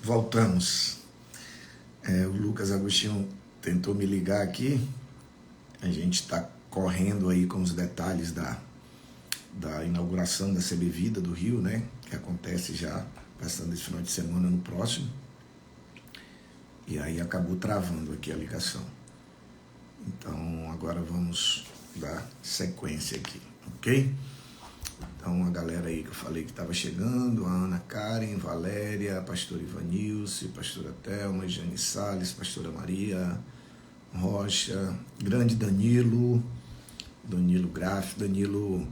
Voltamos. O Lucas Agostinho tentou me ligar aqui. A gente está correndo aí com os detalhes da inauguração da CB Vida do Rio, né? Que acontece já, passando esse final de semana no próximo. E aí acabou travando aqui a ligação. Então agora vamos dar sequência aqui, ok? Então a galera aí que eu falei que estava chegando, a Ana Karen, Valéria, a pastora Ivanilce, pastora Thelma, Jane Salles, pastora Maria Rocha, grande Danilo Graff, Danilo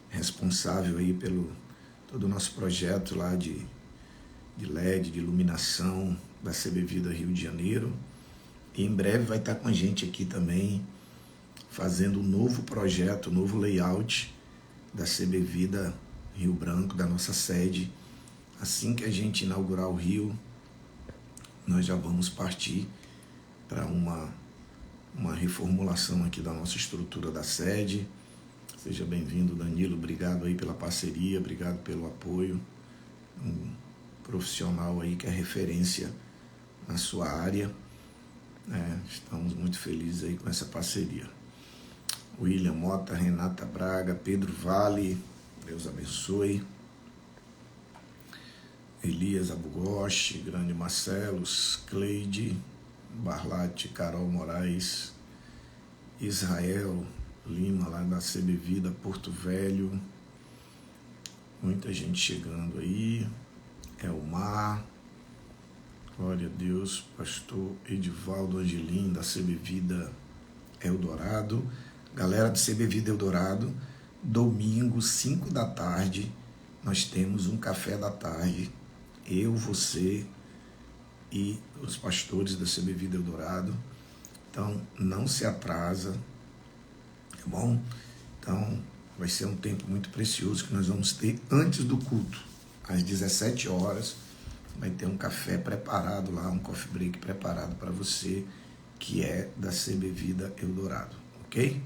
responsável aí pelo todo o nosso projeto lá de LED, de iluminação da CB Vida Rio de Janeiro. E em breve vai estar com a gente aqui também, fazendo um novo projeto, um novo layout da CB Vida Rio Branco, da nossa sede. Assim que a gente inaugurar o Rio, nós já vamos partir para uma reformulação aqui da nossa estrutura da sede. Seja bem-vindo, Danilo, obrigado aí pela parceria, obrigado pelo apoio. Um profissional aí que é referência na sua área. Estamos muito felizes aí com essa parceria. William Mota, Renata Braga, Pedro Vale, Deus abençoe. Elias Abugoshi, grande Marcelos, Cleide Barlate, Carol Moraes, Israel Lima, lá da CB Vida, Porto Velho. Muita gente chegando aí. Elmar, glória a Deus, pastor Edivaldo Angelim, da CB Vida Eldorado. Galera do CB Vida Eldorado, domingo, 5 da tarde, nós temos um café da tarde. Eu, você e os pastores da CB Vida Eldorado. Então, não se atrasa, tá bom? Então, vai ser um tempo muito precioso que nós vamos ter antes do culto. Às 17 horas, vai ter um café preparado lá, um coffee break preparado para você, que é da CB Vida Eldorado, ok?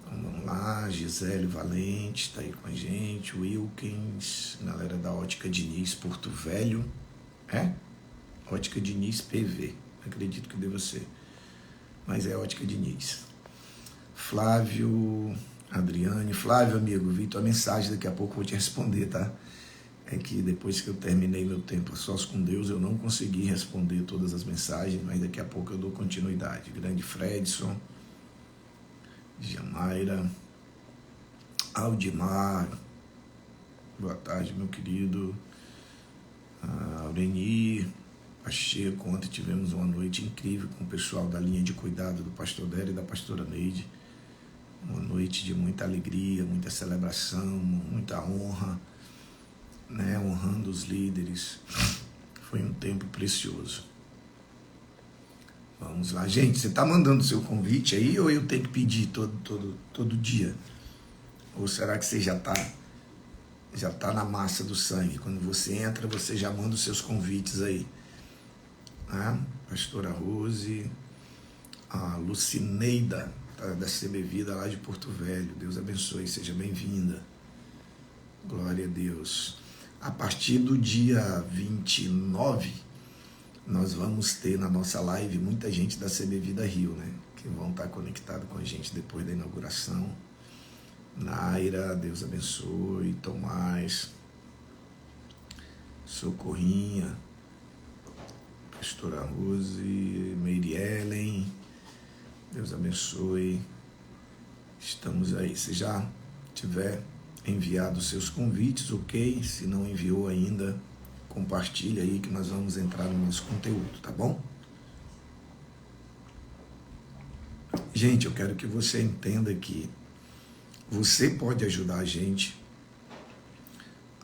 Então, vamos lá, Gisele Valente está aí com a gente, Wilkins, galera da Ótica Diniz, Porto Velho, Ótica Diniz PV, acredito que deva ser, mas é Ótica Diniz. Flávio, Adriane, Flávio, amigo, vi tua mensagem, daqui a pouco eu vou te responder, tá? É que depois que eu terminei meu tempo a sós com Deus, eu não consegui responder todas as mensagens, mas daqui a pouco eu dou continuidade. Grande Fredson, Jamaira, Aldimar, boa tarde, meu querido. Aureni Pacheco, ontem tivemos uma noite incrível com o pessoal da linha de cuidado do pastor Dério e da pastora Neide. Uma noite de muita alegria, muita celebração, muita honra, né? Honrando os líderes. Foi um tempo precioso. Vamos lá, gente, você está mandando seu convite aí ou eu tenho que pedir todo dia? Ou será que você já tá na massa do sangue? Quando você entra, você já manda os seus convites aí. Pastora Rose, a Lucineida, da CB Vida lá de Porto Velho. Deus abençoe, seja bem-vinda. Glória a Deus. A partir do dia 29, nós vamos ter na nossa live muita gente da CB Vida Rio, né? Que vão estar conectados com a gente depois da inauguração. Naira, Deus abençoe. Tomás, Socorrinha, Pastora Rose, Meire Ellen, Deus abençoe. Estamos aí. Se já tiver enviado os seus convites, ok? Se não enviou ainda, compartilha aí que nós vamos entrar no nosso conteúdo, tá bom? Gente, eu quero que você entenda que você pode ajudar a gente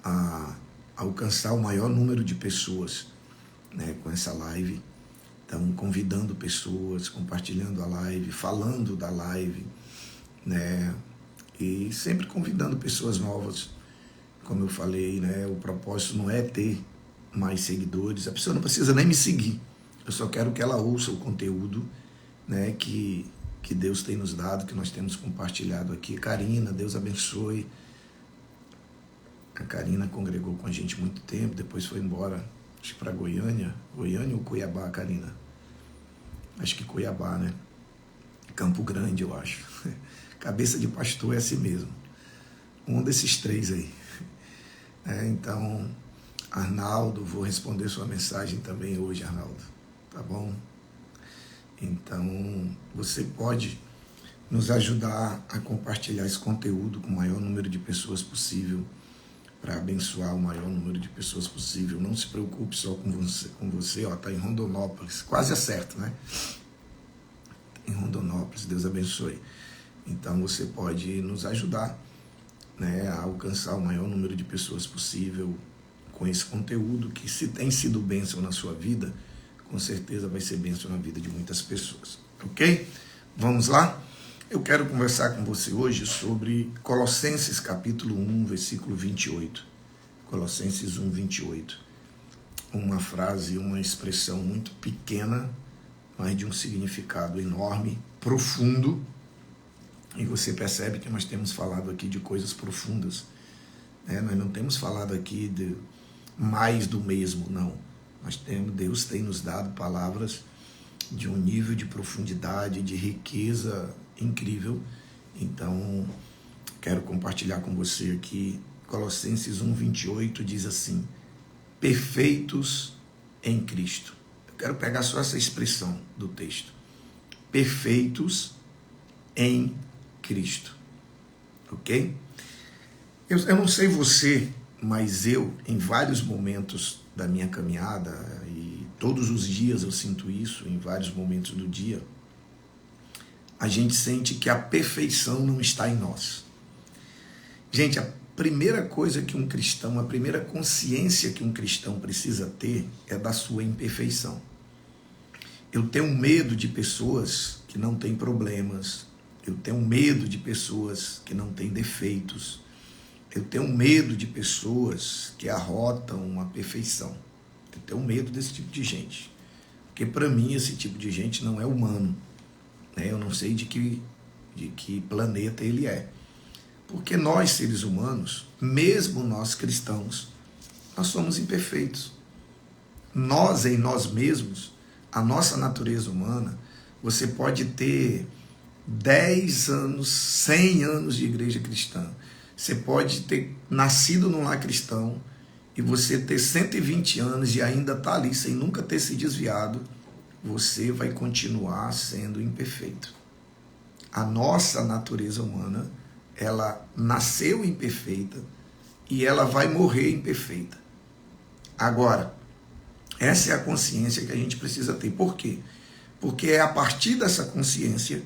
a alcançar o maior número de pessoas, né, com essa live. Então, convidando pessoas, compartilhando a live, falando da live, né, e sempre convidando pessoas novas. Como eu falei, né, o propósito não é ter mais seguidores, a pessoa não precisa nem me seguir, eu só quero que ela ouça o conteúdo, né, que Deus tem nos dado, que nós temos compartilhado aqui. Karina, Deus abençoe. A Karina congregou com a gente muito tempo, depois foi embora acho que para Goiânia ou Cuiabá, Karina? Acho que Cuiabá, né? Campo Grande, eu acho. Cabeça de pastor é assim mesmo. Um desses três aí. Então, Arnaldo, vou responder sua mensagem também hoje, Arnaldo. Tá bom? Então, você pode nos ajudar a compartilhar esse conteúdo com o maior número de pessoas possível, para abençoar o maior número de pessoas possível. Não se preocupe só com você, ó, tá em Rondonópolis, quase acerto, né? Em Rondonópolis, Deus abençoe. Então você pode nos ajudar, né, a alcançar o maior número de pessoas possível com esse conteúdo que, se tem sido bênção na sua vida, com certeza vai ser bênção na vida de muitas pessoas, ok? Vamos lá? Eu quero conversar com você hoje sobre Colossenses capítulo 1, versículo 28. Colossenses 1, 28. Uma frase, uma expressão muito pequena, mas de um significado enorme, profundo. E você percebe que nós temos falado aqui de coisas profundas, né? Nós não temos falado aqui de mais do mesmo, não. Deus tem nos dado palavras de um nível de profundidade, de riqueza incrível. Então, quero compartilhar com você aqui, Colossenses 1, 28 diz assim: perfeitos em Cristo. Eu quero pegar só essa expressão do texto. Perfeitos em Cristo. Ok? Eu não sei você, mas eu, em vários momentos da minha caminhada, e todos os dias eu sinto isso, em vários momentos do dia, a gente sente que a perfeição não está em nós. Gente, a primeira coisa que um cristão, a primeira consciência que um cristão precisa ter é da sua imperfeição. Eu tenho medo de pessoas que não têm problemas, eu tenho medo de pessoas que não têm defeitos, eu tenho medo de pessoas que arrotam a perfeição. Eu tenho medo desse tipo de gente, porque para mim esse tipo de gente não é humano, né? Eu não sei de que planeta ele é, porque nós, seres humanos, mesmo nós cristãos, nós somos imperfeitos. Nós, em nós mesmos, a nossa natureza humana, você pode ter 10 anos, 100 anos de igreja cristã, você pode ter nascido num lar cristão e você ter 120 anos e ainda estar ali sem nunca ter se desviado, você vai continuar sendo imperfeito. A nossa natureza humana, ela nasceu imperfeita e ela vai morrer imperfeita. Agora, essa é a consciência que a gente precisa ter. Por quê? Porque é a partir dessa consciência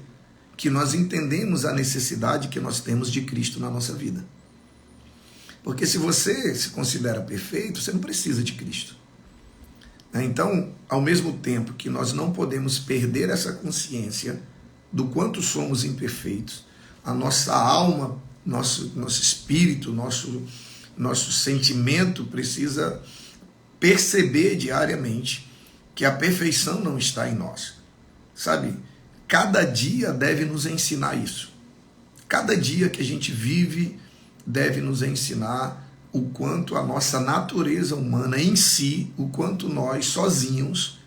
que nós entendemos a necessidade que nós temos de Cristo na nossa vida. Porque se você se considera perfeito, você não precisa de Cristo. Então, ao mesmo tempo que nós não podemos perder essa consciência do quanto somos imperfeitos, a nossa alma, nosso espírito, nosso sentimento precisa perceber diariamente que a perfeição não está em nós. Sabe? Cada dia deve nos ensinar isso. Cada dia que a gente vive deve nos ensinar o quanto a nossa natureza humana em si, o quanto nós sozinhos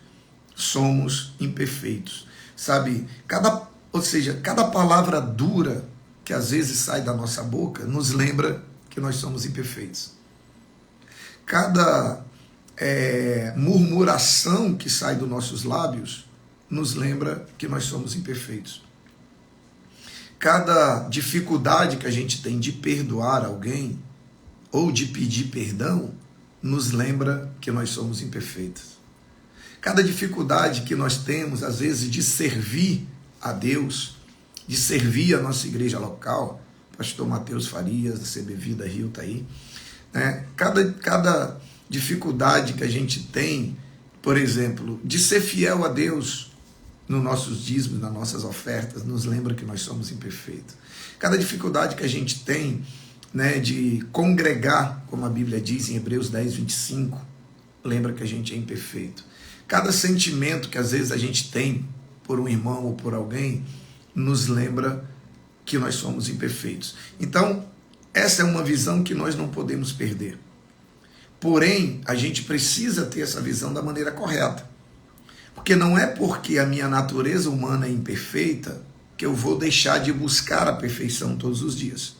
somos imperfeitos. Sabe? Ou seja, cada palavra dura que às vezes sai da nossa boca nos lembra que nós somos imperfeitos. Cada murmuração que sai dos nossos lábios nos lembra que nós somos imperfeitos. Cada dificuldade que a gente tem de perdoar alguém ou de pedir perdão nos lembra que nós somos imperfeitos. Cada dificuldade que nós temos, às vezes, de servir a Deus, de servir a nossa igreja local, pastor Mateus Farias, da CB Vida Rio está aí, né? Cada dificuldade que a gente tem, por exemplo, de ser fiel a Deus nos nossos dízimos, nas nossas ofertas, nos lembra que nós somos imperfeitos. Cada dificuldade que a gente tem, né, de congregar, como a Bíblia diz em Hebreus 10, 25, lembra que a gente é imperfeito. Cada sentimento que às vezes a gente tem por um irmão ou por alguém, nos lembra que nós somos imperfeitos. Então, essa é uma visão que nós não podemos perder. Porém, a gente precisa ter essa visão da maneira correta. Porque não é porque a minha natureza humana é imperfeita que eu vou deixar de buscar a perfeição todos os dias.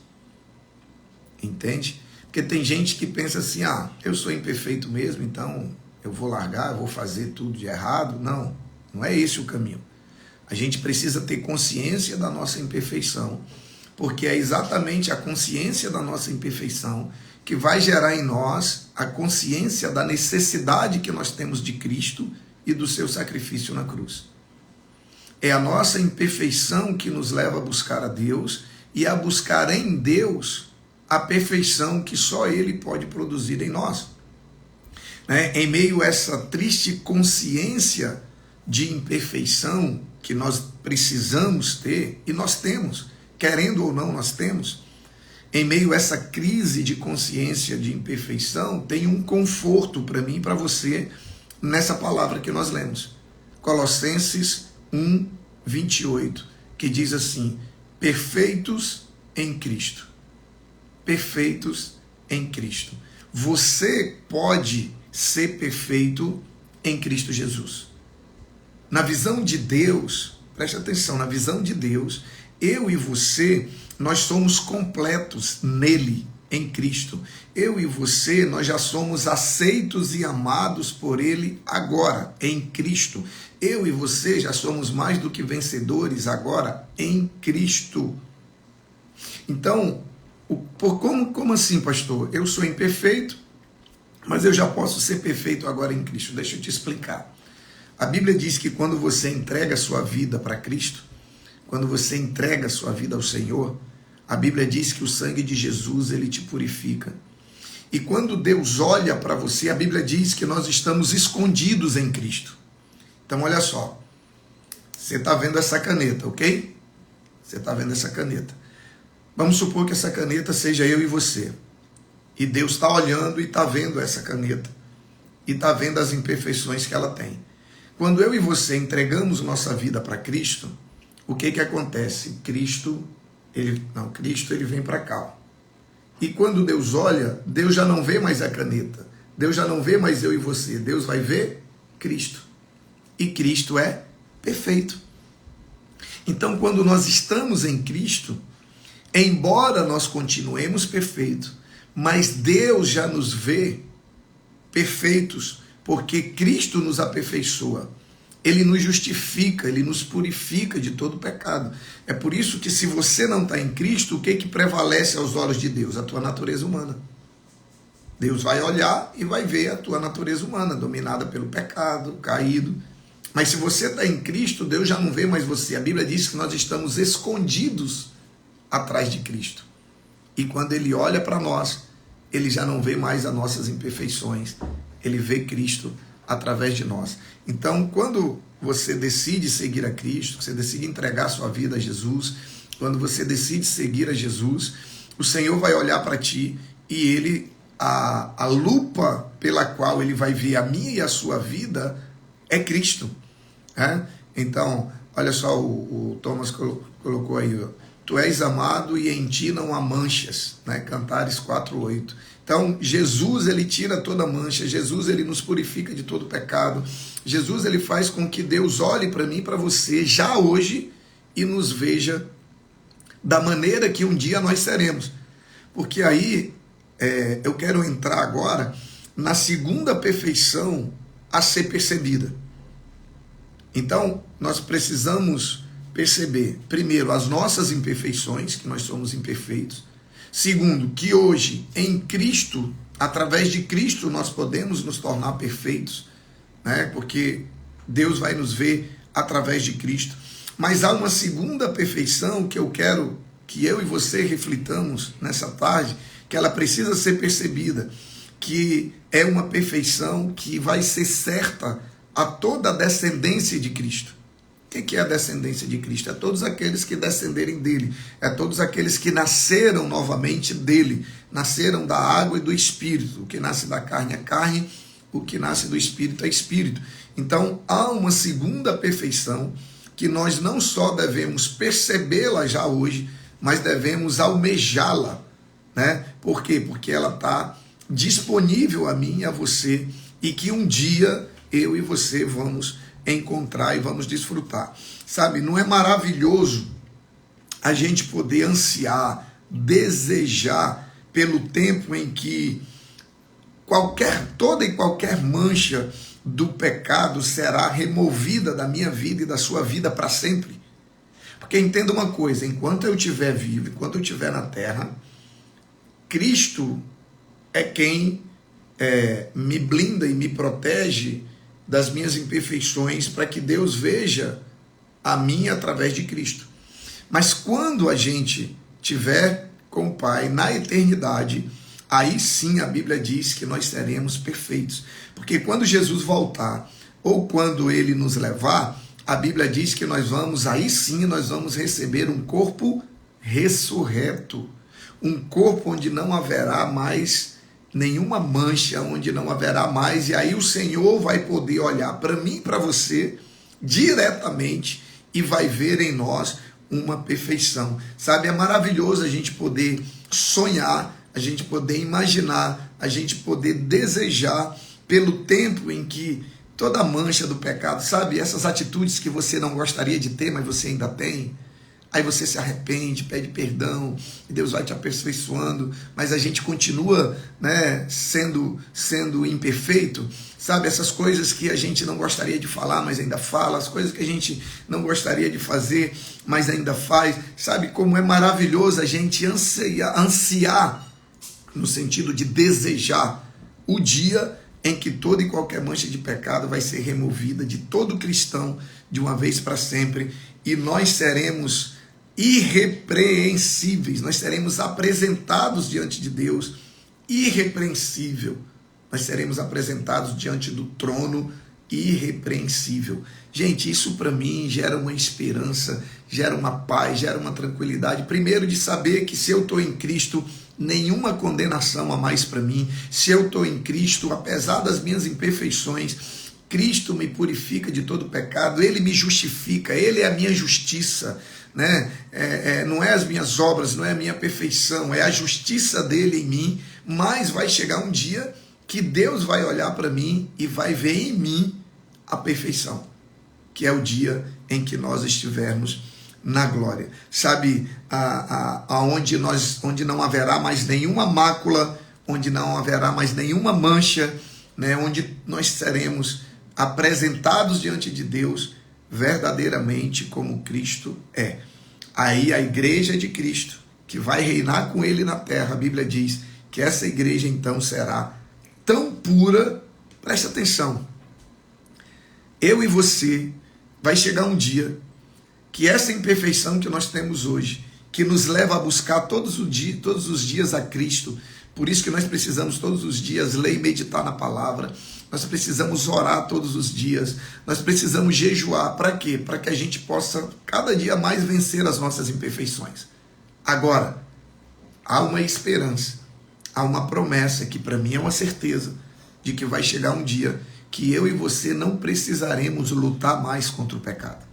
Entende? Porque tem gente que pensa assim, eu sou imperfeito mesmo, então eu vou largar, eu vou fazer tudo de errado. Não, não é esse o caminho. A gente precisa ter consciência da nossa imperfeição, porque é exatamente a consciência da nossa imperfeição que vai gerar em nós a consciência da necessidade que nós temos de Cristo e do seu sacrifício na cruz. É a nossa imperfeição que nos leva a buscar a Deus e a buscar em Deus a perfeição que só Ele pode produzir em nós. Em meio a essa triste consciência de imperfeição que nós precisamos ter, e nós temos, querendo ou não, nós temos, em meio a essa crise de consciência de imperfeição, tem um conforto para mim e para você nessa palavra que nós lemos. Colossenses 1, 28, que diz assim: perfeitos em Cristo. Perfeitos em Cristo. Você pode ser perfeito em Cristo Jesus. Na visão de Deus, preste atenção, na visão de Deus, eu e você, nós somos completos nele, em Cristo. Eu e você, nós já somos aceitos e amados por Ele agora, em Cristo. Eu e você já somos mais do que vencedores agora, em Cristo. Então, como assim, pastor? Eu sou imperfeito, mas eu já posso ser perfeito agora em Cristo. Deixa eu te explicar. A Bíblia diz que quando você entrega a sua vida para Cristo, quando você entrega a sua vida ao Senhor, a Bíblia diz que o sangue de Jesus, ele te purifica. E quando Deus olha para você, a Bíblia diz que nós estamos escondidos em Cristo. Então, olha só. Você está vendo essa caneta, ok? Você está vendo essa caneta. Vamos supor que essa caneta seja eu e você. E Deus está olhando e está vendo essa caneta. E está vendo as imperfeições que ela tem. Quando eu e você entregamos nossa vida para Cristo, o que acontece? Cristo ele vem para cá. E quando Deus olha, Deus já não vê mais a caneta. Deus já não vê mais eu e você. Deus vai ver Cristo. E Cristo é perfeito. Então, quando nós estamos em Cristo, embora nós continuemos perfeitos, mas Deus já nos vê perfeitos, porque Cristo nos aperfeiçoa. Ele nos justifica, Ele nos purifica de todo pecado. É por isso que se você não está em Cristo, o que prevalece aos olhos de Deus? A tua natureza humana. Deus vai olhar e vai ver a tua natureza humana, dominada pelo pecado, caído. Mas se você está em Cristo, Deus já não vê mais você. A Bíblia diz que nós estamos escondidos atrás de Cristo. E quando Ele olha para nós, Ele já não vê mais as nossas imperfeições. Ele vê Cristo através de nós. Então, quando você decide seguir a Cristo, você decide entregar sua vida a Jesus, quando você decide seguir a Jesus, o Senhor vai olhar para ti e Ele, a lupa pela qual Ele vai ver a minha e a sua vida é Cristo. Então, olha só, o Thomas colocou aí, tu és amado e em ti não há manchas, Cantares 4:8. Então, Jesus, ele tira toda mancha, Jesus, ele nos purifica de todo pecado, Jesus, ele faz com que Deus olhe para mim e para você já hoje e nos veja da maneira que um dia nós seremos. Porque aí, eu quero entrar agora na segunda perfeição a ser percebida. Então, nós precisamos perceber, primeiro, as nossas imperfeições, que nós somos imperfeitos. Segundo, que hoje, em Cristo, através de Cristo, nós podemos nos tornar perfeitos, porque Deus vai nos ver através de Cristo. Mas há uma segunda perfeição que eu quero que eu e você reflitamos nessa tarde, que ela precisa ser percebida, que é uma perfeição que vai ser certa a toda a descendência de Cristo. O que é a descendência de Cristo? É todos aqueles que descenderem dele, é todos aqueles que nasceram novamente dele, nasceram da água e do Espírito. O que nasce da carne é carne, o que nasce do Espírito é Espírito. Então há uma segunda perfeição que nós não só devemos percebê-la já hoje, mas devemos almejá-la. Por quê? Porque ela está disponível a mim e a você, e que um dia eu e você vamos encontrar e vamos desfrutar. Sabe, não é maravilhoso a gente poder ansiar, desejar pelo tempo em que toda e qualquer mancha do pecado será removida da minha vida e da sua vida para sempre? Porque entenda uma coisa, enquanto eu estiver vivo, enquanto eu estiver na terra, Cristo é quem me blinda e me protege das minhas imperfeições, para que Deus veja a mim através de Cristo. Mas quando a gente tiver com o Pai na eternidade, aí sim a Bíblia diz que nós seremos perfeitos. Porque quando Jesus voltar, ou quando Ele nos levar, a Bíblia diz que aí sim nós vamos receber um corpo ressurreto. Um corpo onde não haverá mais nenhuma mancha, onde não haverá mais, e aí o Senhor vai poder olhar para mim e para você diretamente e vai ver em nós uma perfeição. Sabe, é maravilhoso a gente poder sonhar, a gente poder imaginar, a gente poder desejar pelo tempo em que toda a mancha do pecado, sabe, essas atitudes que você não gostaria de ter, mas você ainda tem, aí você se arrepende, pede perdão, e Deus vai te aperfeiçoando, mas a gente continua, né, sendo imperfeito, sabe, essas coisas que a gente não gostaria de falar, mas ainda fala, as coisas que a gente não gostaria de fazer, mas ainda faz, sabe, como é maravilhoso a gente ansiar, no sentido de desejar, o dia em que toda e qualquer mancha de pecado vai ser removida de todo cristão, de uma vez para sempre, e nós seremos irrepreensíveis, nós seremos apresentados diante de Deus, irrepreensível, nós seremos apresentados diante do trono irrepreensível. Gente, isso para mim gera uma esperança, gera uma paz, gera uma tranquilidade, primeiro de saber que se eu estou em Cristo, nenhuma condenação há mais para mim, se eu estou em Cristo, apesar das minhas imperfeições, Cristo me purifica de todo pecado, Ele me justifica, Ele é a minha justiça, né? Não é as minhas obras, não é a minha perfeição, é a justiça dele em mim, mas vai chegar um dia que Deus vai olhar para mim e vai ver em mim a perfeição, que é o dia em que nós estivermos na glória. Sabe, onde não haverá mais nenhuma mácula, onde não haverá mais nenhuma mancha, né? Onde nós seremos apresentados diante de Deus verdadeiramente como Cristo é. Aí a igreja de Cristo, que vai reinar com Ele na terra, a Bíblia diz que essa igreja então será tão pura, preste atenção, eu e você, vai chegar um dia que essa imperfeição que nós temos hoje, que nos leva a buscar todos os dias a Cristo, por isso que nós precisamos todos os dias ler e meditar na palavra, nós precisamos orar todos os dias, nós precisamos jejuar, para quê? Para que a gente possa cada dia mais vencer as nossas imperfeições. Agora, há uma esperança, há uma promessa que para mim é uma certeza, de que vai chegar um dia que eu e você não precisaremos lutar mais contra o pecado.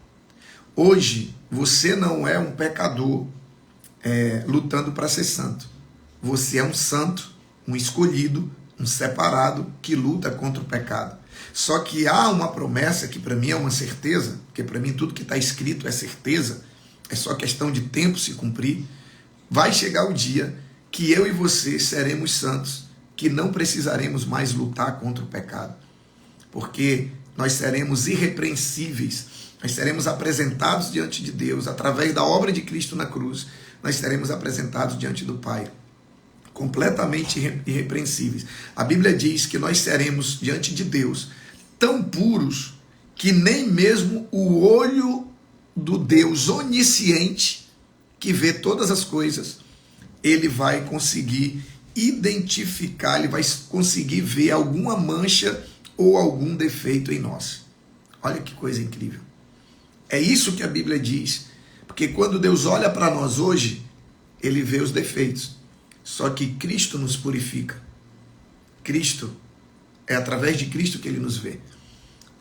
Hoje, você não é um pecador lutando para ser santo. Você é um santo, um escolhido, um separado que luta contra o pecado. Só que há uma promessa que para mim é uma certeza, porque para mim tudo que está escrito é certeza, é só questão de tempo se cumprir. Vai chegar o dia que eu e você seremos santos, que não precisaremos mais lutar contra o pecado, porque nós seremos irrepreensíveis, nós seremos apresentados diante de Deus, através da obra de Cristo na cruz, nós seremos apresentados diante do Pai, completamente irrepreensíveis. A Bíblia diz que nós seremos diante de Deus tão puros que nem mesmo o olho do Deus onisciente, que vê todas as coisas, ele vai conseguir identificar, ele vai conseguir ver alguma mancha ou algum defeito em nós. Olha que coisa incrível. É isso que a Bíblia diz, porque quando Deus olha para nós hoje, ele vê os defeitos. Só que Cristo nos purifica. Cristo, é através de Cristo que ele nos vê.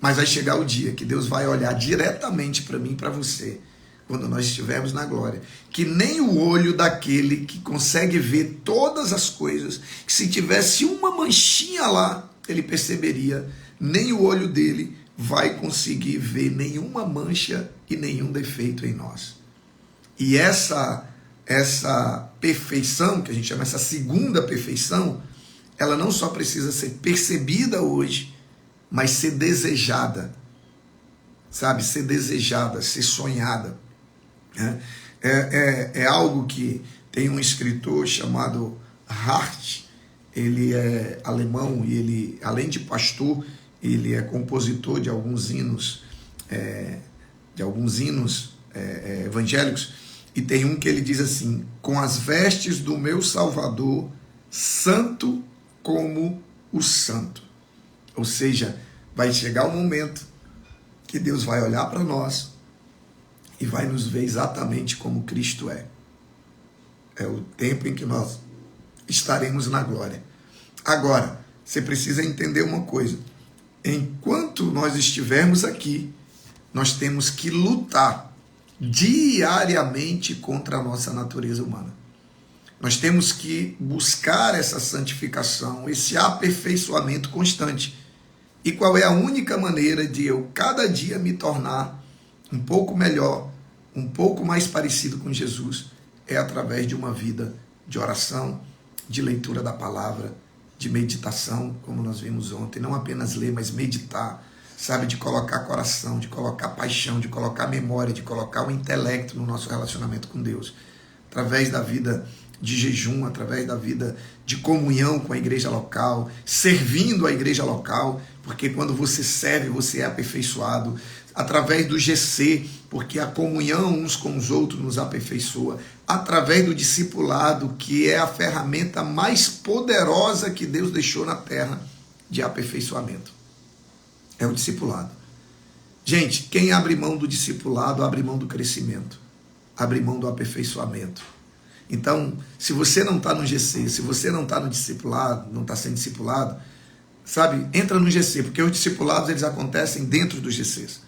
Mas vai chegar o dia que Deus vai olhar diretamente para mim e para você, quando nós estivermos na glória, que nem o olho daquele que consegue ver todas as coisas, que se tivesse uma manchinha lá, ele perceberia, nem o olho dele vai conseguir ver nenhuma mancha e nenhum defeito em nós. E essa perfeição, que a gente chama essa segunda perfeição, ela não só precisa ser percebida hoje, mas ser desejada, sabe? Ser desejada, ser sonhada. É algo que tem um escritor chamado Hart, ele é alemão e ele, além de pastor, ele é compositor de alguns hinos, evangélicos, e tem um que ele diz assim: com as vestes do meu Salvador, santo como o santo. Ou seja, vai chegar o momento que Deus vai olhar para nós e vai nos ver exatamente como Cristo é. É o tempo em que nós estaremos na glória. Agora, você precisa entender uma coisa. Enquanto nós estivermos aqui, nós temos que lutar diariamente contra a nossa natureza humana. Nós temos que buscar essa santificação, esse aperfeiçoamento constante. E qual é a única maneira de eu, cada dia, me tornar um pouco melhor, um pouco mais parecido com Jesus? É através de uma vida de oração, de leitura da palavra, de meditação, como nós vimos ontem. Não apenas ler, mas meditar, sabe? De colocar coração, de colocar paixão, de colocar memória, de colocar o intelecto no nosso relacionamento com Deus. Através da vida de jejum, através da vida de comunhão com a igreja local, servindo a igreja local, porque quando você serve, você é aperfeiçoado. Através do GC, porque a comunhão uns com os outros nos aperfeiçoa. Através do discipulado, que é a ferramenta mais poderosa que Deus deixou na terra de aperfeiçoamento. É o discipulado. Gente, quem abre mão do discipulado, abre mão do crescimento, abre mão do aperfeiçoamento. Então, se você não está no GC, se você não está no discipulado, não está sendo discipulado, sabe, entra no GC, porque os discipulados eles acontecem dentro dos GCs.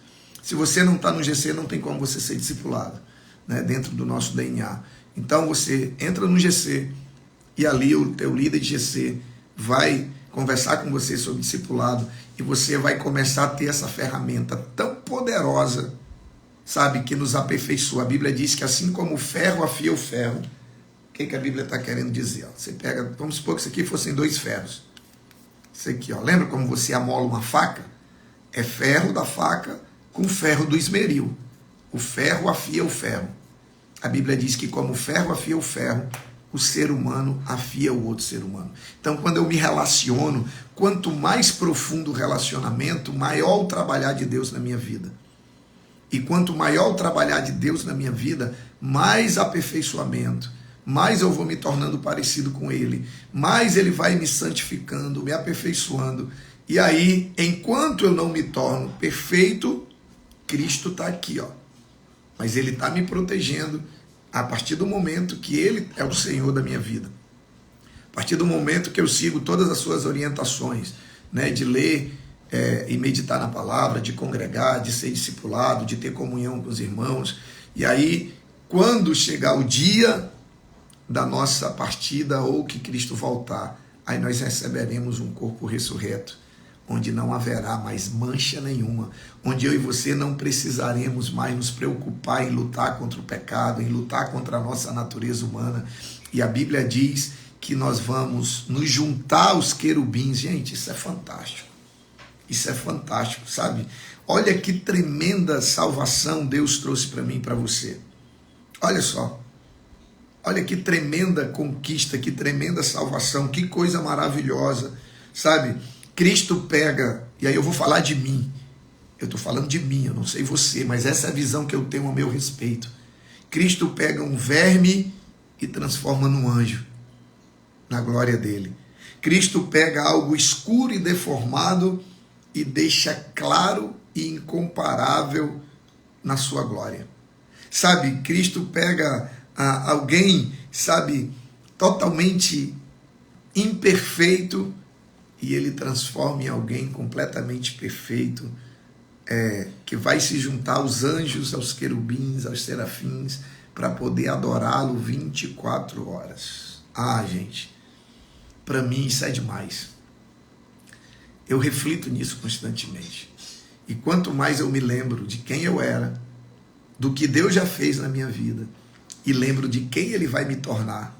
Se você não está no GC, não tem como você ser discipulado, né, dentro do nosso DNA. Então, você entra no GC e ali o teu líder de GC vai conversar com você sobre discipulado e você vai começar a ter essa ferramenta tão poderosa, sabe, que nos aperfeiçoa. A Bíblia diz que assim como o ferro afia o ferro, o que a Bíblia está querendo dizer? Você pega, vamos supor que isso aqui fossem 2 ferros. Isso aqui, lembra como você amola uma faca? É ferro da faca com ferro do esmeril. O ferro afia o ferro. A Bíblia diz que como o ferro afia o ferro, o ser humano afia o outro ser humano. Então, quando eu me relaciono, quanto mais profundo o relacionamento, maior o trabalhar de Deus na minha vida. E quanto maior o trabalhar de Deus na minha vida, mais aperfeiçoamento, mais eu vou me tornando parecido com Ele, mais Ele vai me santificando, me aperfeiçoando. E aí, enquanto eu não me torno perfeito, Cristo está aqui, ó. Mas Ele está me protegendo a partir do momento que Ele é o Senhor da minha vida. A partir do momento que eu sigo todas as suas orientações, né, de ler e meditar na palavra, de congregar, de ser discipulado, de ter comunhão com os irmãos. E aí, quando chegar o dia da nossa partida ou que Cristo voltar, aí nós receberemos um corpo ressurreto, onde não haverá mais mancha nenhuma, onde eu e você não precisaremos mais nos preocupar em lutar contra o pecado, em lutar contra a nossa natureza humana. E a Bíblia diz que nós vamos nos juntar aos querubins. Gente, isso é fantástico. Isso é fantástico, sabe? Olha que tremenda salvação Deus trouxe para mim e para você. Olha só. Olha que tremenda conquista, que tremenda salvação, que coisa maravilhosa, sabe? Cristo pega, e aí eu vou falar de mim, eu estou falando de mim, eu não sei você, mas essa é a visão que eu tenho a meu respeito. Cristo pega um verme e transforma num anjo, na glória dele. Cristo pega algo escuro e deformado e deixa claro e incomparável na sua glória. Sabe, Cristo pega alguém, sabe, totalmente imperfeito e ele transforma em alguém completamente perfeito. que vai se juntar aos anjos, aos querubins, aos serafins, para poder adorá-lo 24 horas. Ah, gente, para mim isso é demais. Eu reflito nisso constantemente. E quanto mais eu me lembro de quem eu era, do que Deus já fez na minha vida, e lembro de quem Ele vai me tornar,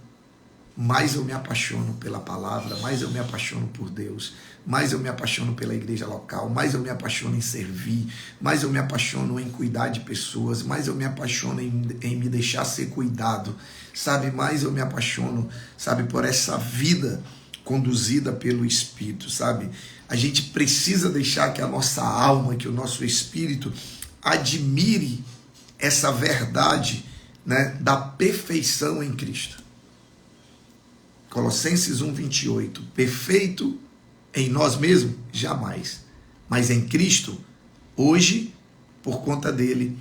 mais eu me apaixono pela palavra, mais eu me apaixono por Deus, mais eu me apaixono pela igreja local, mais eu me apaixono em servir, mais eu me apaixono em cuidar de pessoas, mais eu me apaixono em me deixar ser cuidado, sabe? Mais eu me apaixono, sabe, por essa vida conduzida pelo Espírito, sabe? A gente precisa deixar que a nossa alma, que o nosso espírito admire essa verdade, né, da perfeição em Cristo. Colossenses 1:28, perfeito em nós mesmos? Jamais. Mas em Cristo, hoje, por conta dele,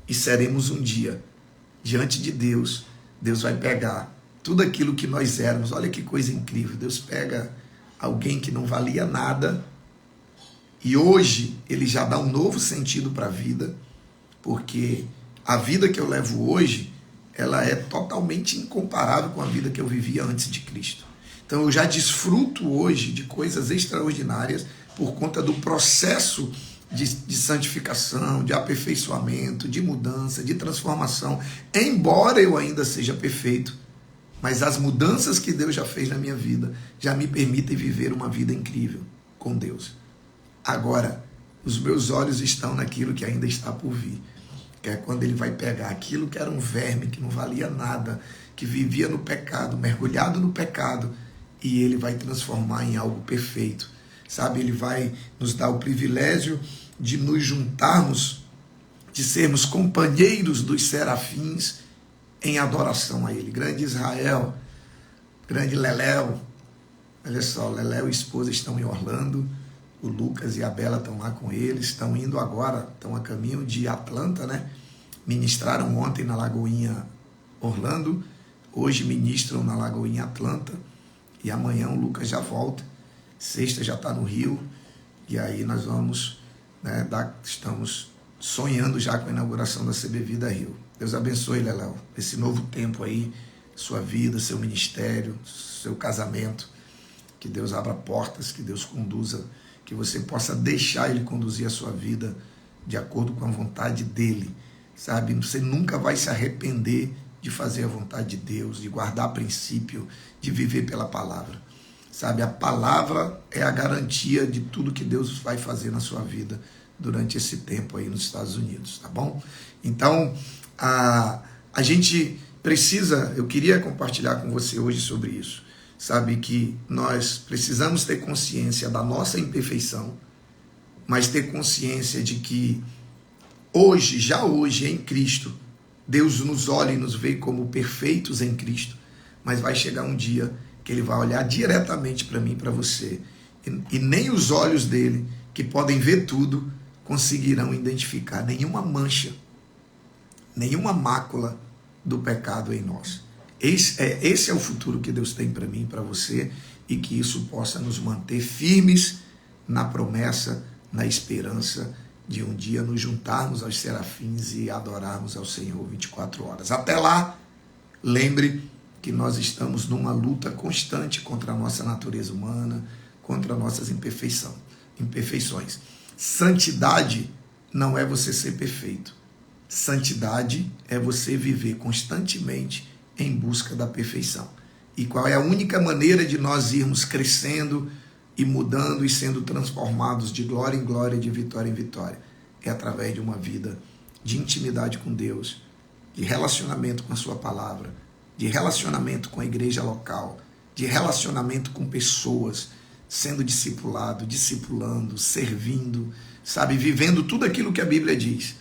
e seremos um dia, diante de Deus, Deus vai pegar tudo aquilo que nós éramos. Olha que coisa incrível, Deus pega alguém que não valia nada, e hoje ele já dá um novo sentido para a vida, porque a vida que eu levo hoje, ela é totalmente incomparável com a vida que eu vivia antes de Cristo. Então eu já desfruto hoje de coisas extraordinárias por conta do processo de santificação, de aperfeiçoamento, de mudança, de transformação. Embora eu ainda seja perfeito, mas as mudanças que Deus já fez na minha vida já me permitem viver uma vida incrível com Deus. Agora, os meus olhos estão naquilo que ainda está por vir, que é quando ele vai pegar aquilo que era um verme, que não valia nada, que vivia no pecado, mergulhado no pecado, e ele vai transformar em algo perfeito, sabe? Ele vai nos dar o privilégio de nos juntarmos, de sermos companheiros dos serafins em adoração a ele. Grande Israel, grande Leléu, olha só, Leléu e esposa estão em Orlando, o Lucas e a Bela estão lá com eles, estão indo agora, estão a caminho de Atlanta, né? Ministraram ontem na Lagoinha Orlando, hoje ministram na Lagoinha Atlanta, e amanhã o Lucas já volta, sexta já está no Rio, e aí nós vamos, né, estamos sonhando já com a inauguração da CB Vida Rio. Deus abençoe, Leléu, esse novo tempo aí, sua vida, seu ministério, seu casamento, que Deus abra portas, que Deus conduza, que você possa deixar Ele conduzir a sua vida de acordo com a vontade dEle, sabe? Você nunca vai se arrepender de fazer a vontade de Deus, de guardar princípio, de viver pela palavra, sabe? A palavra é a garantia de tudo que Deus vai fazer na sua vida durante esse tempo aí nos Estados Unidos, tá bom? Então, a gente precisa, eu queria compartilhar com você hoje sobre isso, sabe, que nós precisamos ter consciência da nossa imperfeição, mas ter consciência de que hoje, já hoje, em Cristo, Deus nos olha e nos vê como perfeitos em Cristo, mas vai chegar um dia que Ele vai olhar diretamente para mim e para você, e nem os olhos dele, que podem ver tudo, conseguirão identificar nenhuma mancha, nenhuma mácula do pecado em nós. Esse é o futuro que Deus tem para mim e para você, e que isso possa nos manter firmes na promessa, na esperança de um dia nos juntarmos aos serafins e adorarmos ao Senhor 24 horas. Até lá, lembre que nós estamos numa luta constante contra a nossa natureza humana, contra nossas imperfeições. Santidade não é você ser perfeito. Santidade é você viver constantemente em busca da perfeição. E qual é a única maneira de nós irmos crescendo e mudando e sendo transformados de glória em glória, de vitória em vitória? É através de uma vida de intimidade com Deus, de relacionamento com a sua palavra, de relacionamento com a igreja local, de relacionamento com pessoas, sendo discipulado, discipulando, servindo, sabe, vivendo tudo aquilo que a Bíblia diz.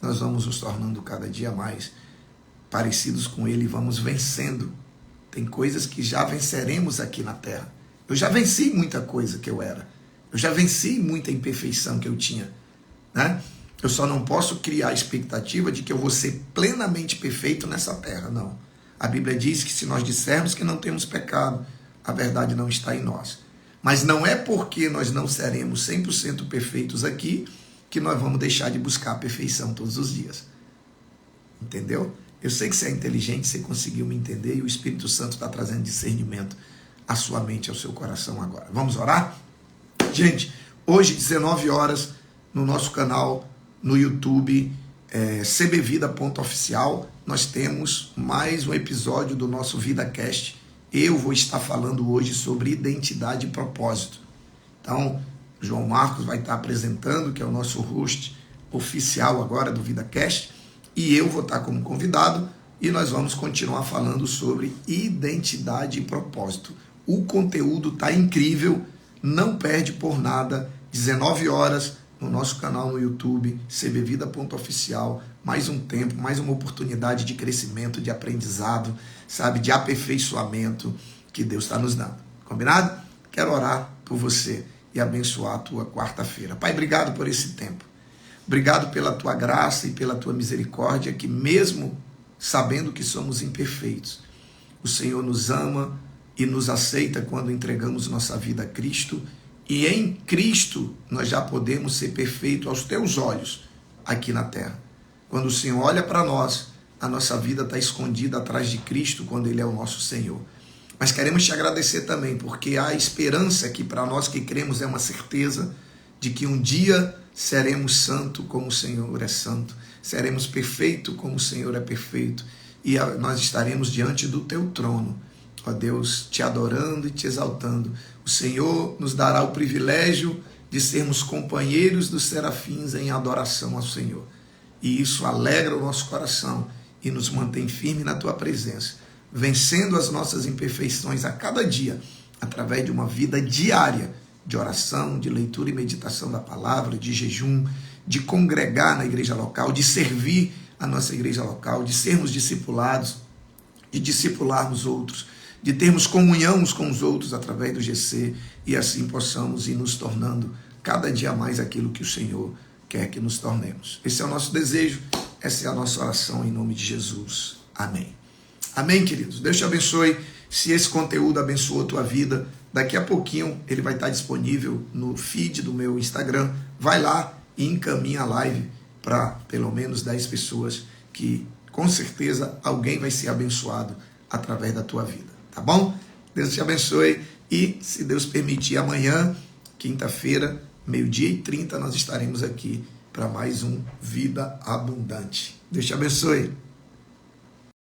Nós vamos nos tornando cada dia mais parecidos com Ele, vamos vencendo. Tem coisas que já venceremos aqui na terra. Eu já venci muita coisa que eu era. Eu já venci muita imperfeição que eu tinha, né? Eu só não posso criar a expectativa de que eu vou ser plenamente perfeito nessa terra, não. A Bíblia diz que se nós dissermos que não temos pecado, a verdade não está em nós. Mas não é porque nós não seremos 100% perfeitos aqui que nós vamos deixar de buscar a perfeição todos os dias. Entendeu? Eu sei que você é inteligente, você conseguiu me entender e o Espírito Santo está trazendo discernimento à sua mente, ao seu coração agora. Vamos orar? Gente, hoje, 19 horas, no nosso canal, no YouTube, cbvida.oficial, nós temos mais um episódio do nosso VidaCast. Eu vou estar falando hoje sobre identidade e propósito. Então, João Marcos vai estar apresentando, que é o nosso host oficial agora do VidaCast, e eu vou estar como convidado, e nós vamos continuar falando sobre identidade e propósito. O conteúdo está incrível, não perde por nada. 19 horas no nosso canal no YouTube, cbvida.oficial, mais um tempo, mais uma oportunidade de crescimento, de aprendizado, sabe, de aperfeiçoamento que Deus está nos dando. Combinado? Quero orar por você e abençoar a tua quarta-feira. Pai, obrigado por esse tempo. Obrigado pela tua graça e pela tua misericórdia, que mesmo sabendo que somos imperfeitos, o Senhor nos ama e nos aceita quando entregamos nossa vida a Cristo, e em Cristo nós já podemos ser perfeitos aos teus olhos aqui na terra. Quando o Senhor olha para nós, a nossa vida está escondida atrás de Cristo quando Ele é o nosso Senhor. Mas queremos te agradecer também, porque há esperança que para nós que cremos é uma certeza de que um dia seremos santo como o Senhor é santo, seremos perfeito como o Senhor é perfeito, e nós estaremos diante do teu trono, ó Deus, te adorando e te exaltando. O Senhor nos dará o privilégio de sermos companheiros dos serafins em adoração ao Senhor. E isso alegra o nosso coração e nos mantém firme na tua presença, vencendo as nossas imperfeições a cada dia, através de uma vida diária de oração, de leitura e meditação da palavra, de jejum, de congregar na igreja local, de servir a nossa igreja local, de sermos discipulados, de discipularmos outros, de termos comunhão uns com os outros através do GC, e assim possamos ir nos tornando cada dia mais aquilo que o Senhor quer que nos tornemos. Esse é o nosso desejo, essa é a nossa oração em nome de Jesus. Amém. Amém, queridos. Deus te abençoe. Se esse conteúdo abençoou a tua vida, daqui a pouquinho ele vai estar disponível no feed do meu Instagram. Vai lá e encaminha a live para pelo menos 10 pessoas, que com certeza alguém vai ser abençoado através da tua vida. Tá bom? Deus te abençoe e, se Deus permitir, amanhã, quinta-feira, 12h30, nós estaremos aqui para mais um Vida Abundante. Deus te abençoe.